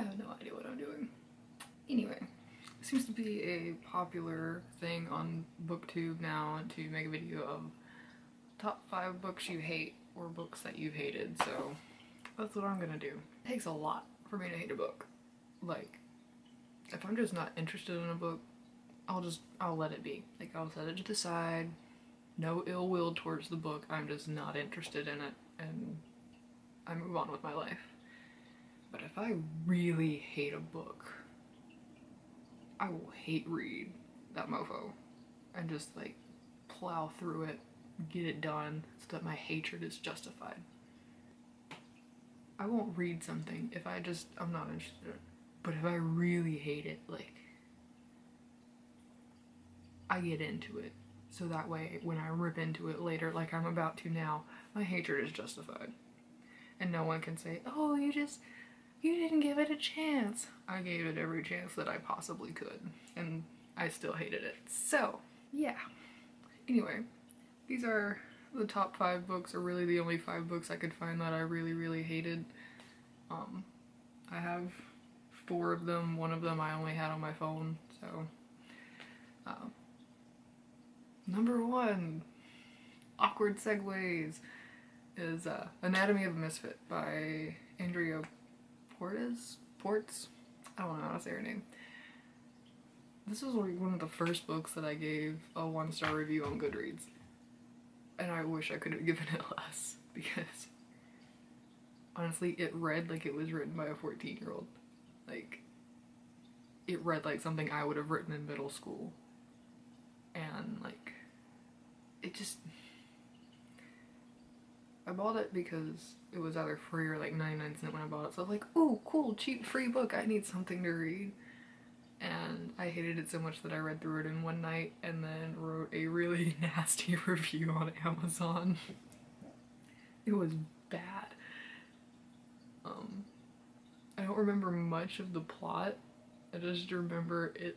I have no idea what I'm doing. Anyway, it seems to be a popular thing on BookTube now to make a video of top 5 books you hate or books that you've hated, so that's what I'm gonna do. It takes a lot for me to hate a book. Like, if I'm just not interested in a book, I'll let it be. Like, I'll set it to the side, no ill will towards the book, I'm just not interested in it, and I move on with my life. But if I really hate a book, I will hate read that mofo and just like plow through it, get it done so that my hatred is justified. I won't read something if I'm not interested in it. But if I really hate it, like, I get into it. So that way, when I rip into it later, like I'm about to now, my hatred is justified. And no one can say, oh, you didn't give it a chance. I gave it every chance that I possibly could. And I still hated it. So, yeah. Anyway, these are the top 5 books, or really the only 5 books I could find that I really, really hated. I have 4 of them. 1 of them I only had on my phone, so. Number 1, Awkward Segues, is Anatomy of a Misfit by Andrea Portes? I don't know how to say her name. This was like one of the first books that I gave a 1-star review on Goodreads. And I wish I could have given it less, because honestly, it read like it was written by a 14-year-old. Like, it read like something I would have written in middle school. And like, it just, I bought it because it was either free or like 99¢ when I bought it. So I was like, ooh, cool, cheap, free book, I need something to read. And I hated it so much that I read through it in one night and then wrote a really nasty review on Amazon. It was bad. I don't remember much of the plot. I just remember it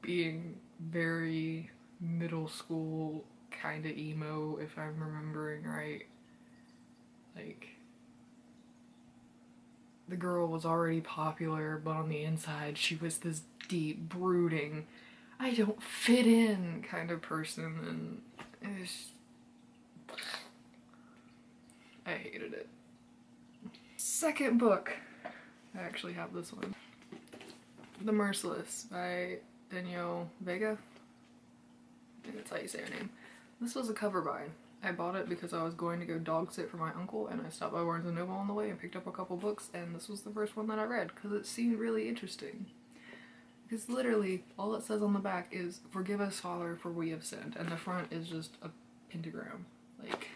being very middle school, kind of emo, if I'm remembering right. Like, the girl was already popular, but on the inside she was this deep, brooding, I don't fit in kind of person, and it was, I hated it. Second book, I actually have this one. The Merciless by Danielle Vega. I think that's how you say her name. This was a cover bind. I bought it because I was going to go dog sit for my uncle, and I stopped by Barnes & Noble on the way and picked up a couple books, and this was the first one that I read because it seemed really interesting. Because literally, all it says on the back is, forgive us, Father, for we have sinned, and the front is just a pentagram. Like,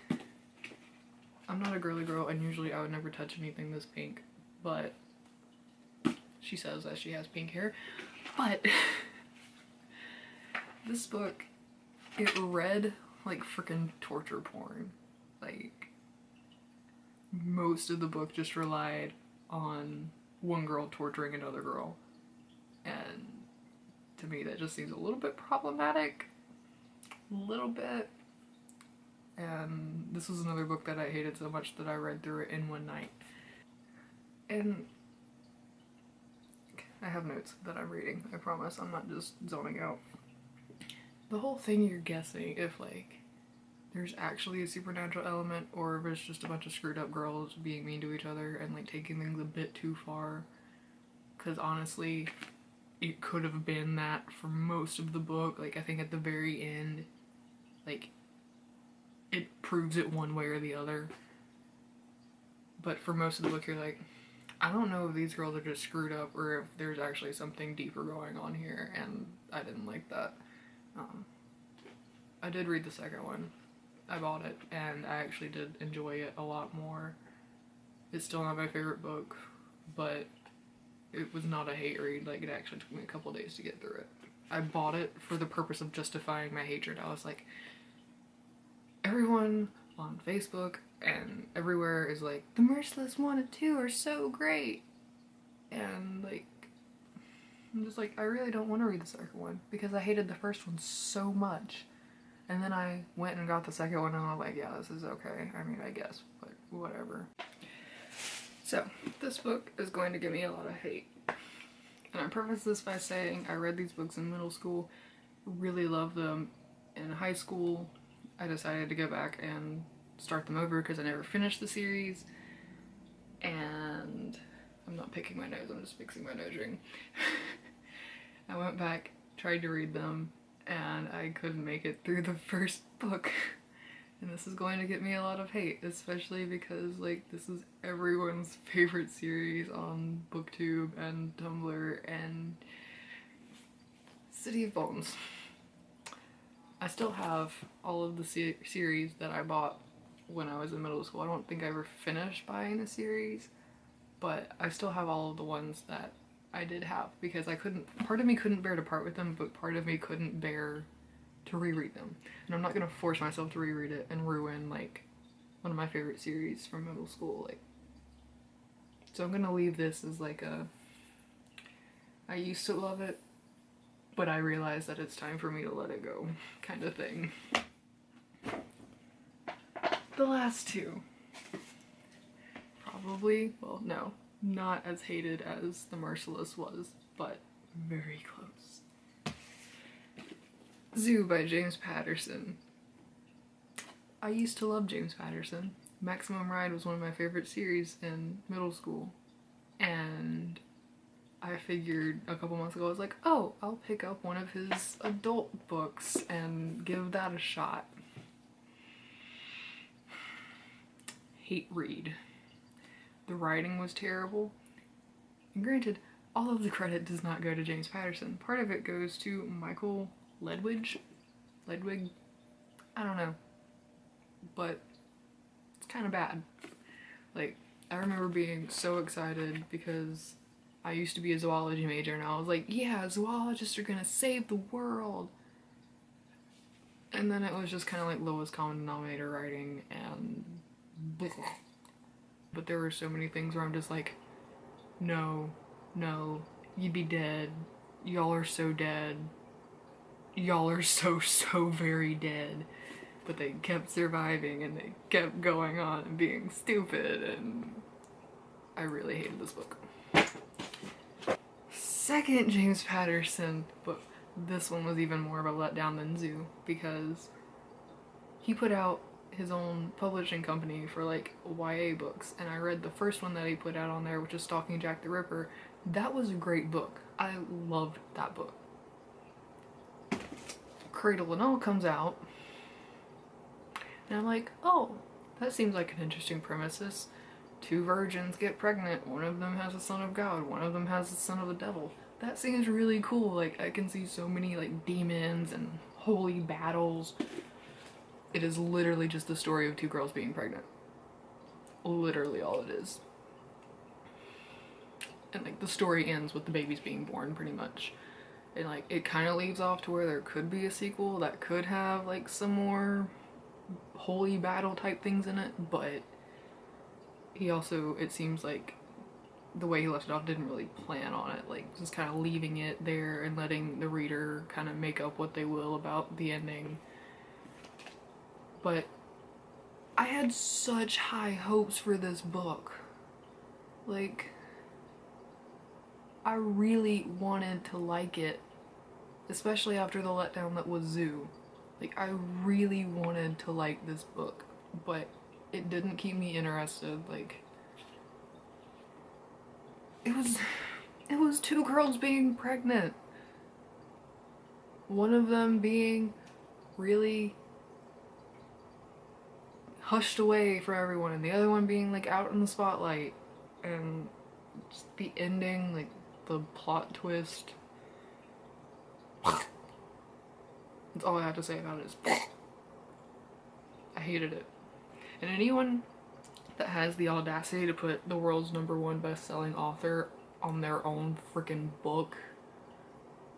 I'm not a girly girl, and usually I would never touch anything this pink, but she says that she has pink hair. But this book, it read like freaking torture porn. Like, most of the book just relied on one girl torturing another girl. And to me that just seems a little bit problematic. A little bit. And this was another book that I hated so much that I read through it in one night. And I have notes that I'm reading, I promise. I'm not just zoning out. The whole thing, you're guessing if like there's actually a supernatural element or if it's just a bunch of screwed up girls being mean to each other and like taking things a bit too far. Because honestly, it could have been that for most of the book. Like, I think at the very end, like, it proves it one way or the other. But for most of the book, you're like, I don't know if these girls are just screwed up or if there's actually something deeper going on here, and I didn't like that. I did read the second one. I bought it, and I actually did enjoy it a lot more. It's still not my favorite book, but it was not a hate read. Like, it actually took me a couple days to get through it. I bought it for the purpose of justifying my hatred. I was like, everyone on Facebook and everywhere is like, The Merciless 1 and 2 are so great. And like, I'm just like, I really don't want to read the second one because I hated the first one so much. And then I went and got the second one and I'm like, yeah, this is okay. I mean, I guess, but whatever. So, this book is going to give me a lot of hate. And I preface this by saying I read these books in middle school, really loved them. In high school, I decided to go back and start them over because I never finished the series. And I'm not picking my nose, I'm just fixing my nose ring. I went back, tried to read them, and I couldn't make it through the first book. And this is going to get me a lot of hate, especially because, like, this is everyone's favorite series on BookTube and Tumblr and City of Bones. I still have all of the series that I bought when I was in middle school. I don't think I ever finished buying the series, but I still have all of the ones that I did have because part of me couldn't bear to part with them, but part of me couldn't bear to reread them. And I'm not gonna force myself to reread it and ruin, like, one of my favorite series from middle school. Like, so I'm gonna leave this as like I used to love it, but I realized that it's time for me to let it go kind of thing. The last two. Probably, well, no, not as hated as The Merciless was, but very close. Zoo by James Patterson. I used to love James Patterson. Maximum Ride was one of my favorite series in middle school, and I figured a couple months ago, I was like, oh, I'll pick up one of his adult books and give that a shot. Hate read. The writing was terrible. And granted, all of the credit does not go to James Patterson. Part of it goes to Michael Ledwidge? I don't know. But it's kind of bad. Like, I remember being so excited because I used to be a zoology major and I was like, yeah, zoologists are gonna save the world. And then it was just kind of like lowest common denominator writing and bleh. But there were so many things where I'm just like, no, you'd be dead. Y'all are so dead. Y'all are so very dead. But they kept surviving and they kept going on and being stupid, and I really hated this book. Second James Patterson book. This one was even more of a letdown than Zoo because he put out his own publishing company for like YA books, and I read the first one that he put out on there, which is Stalking Jack the Ripper. That was a great book. I loved that book. Cradle and All comes out, and I'm like, oh, that seems like an interesting premises. Two virgins get pregnant, one of them has a son of God, one of them has the son of the devil. That seems really cool. Like, I can see so many like demons and holy battles. It is literally just the story of two girls being pregnant. Literally all it is. And like the story ends with the babies being born pretty much. And like it kind of leaves off to where there could be a sequel that could have like some more holy battle type things in it, but he also, it seems like the way he left it off didn't really plan on it, like just kind of leaving it there and letting the reader kind of make up what they will about the ending. But I had such high hopes for this book. Like, I really wanted to like it, especially after the letdown that was Zoo. Like, I really wanted to like this book, but it didn't keep me interested. Like, it was two girls being pregnant. One of them being really hushed away for everyone, and the other one being like out in the spotlight. And just the ending, like the plot twist. That's all I have to say about it is I hated it. And anyone that has the audacity to put the world's #1 best-selling author on their own freaking book,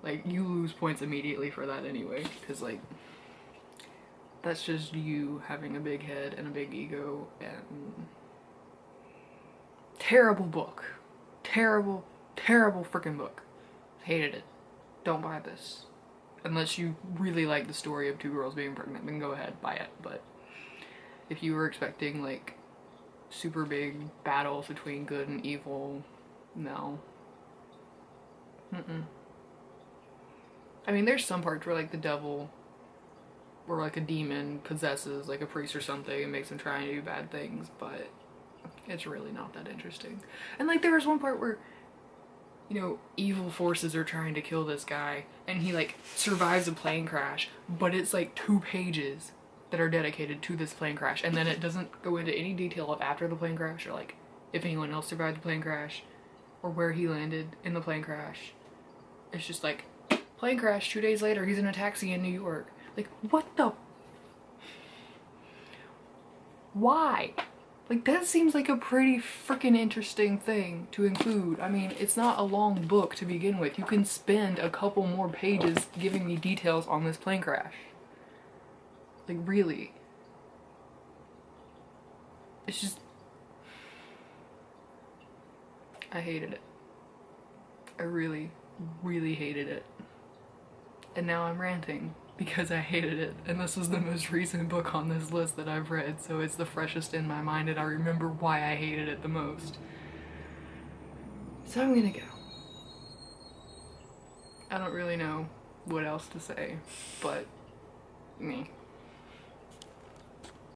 like, you lose points immediately for that anyway, because like that's just you having a big head and a big ego. And terrible book. Terrible freaking book. Hated it. Don't buy this. Unless you really like the story of two girls being pregnant, then go ahead, buy it. But if you were expecting like super big battles between good and evil. No. I mean, there's some parts where like the devil or like a demon possesses like a priest or something and makes him try and do bad things, but it's really not that interesting. And like there was one part where, you know, evil forces are trying to kill this guy and he like survives a plane crash, but it's like 2 pages that are dedicated to this plane crash, and then it doesn't go into any detail of after the plane crash or like if anyone else survived the plane crash or where he landed in the plane crash. It's just like, plane crash, 2 days later he's in a taxi in New York. Like, what the? Why? Like, that seems like a pretty freaking interesting thing to include. I mean, it's not a long book to begin with. You can spend a couple more pages giving me details on this plane crash. Like, really. It's just... I hated it. I really, really hated it. And now I'm ranting because I hated it, and this was the most recent book on this list that I've read, so it's the freshest in my mind and I remember why I hated it the most. So I'm gonna go. I don't really know what else to say, but me.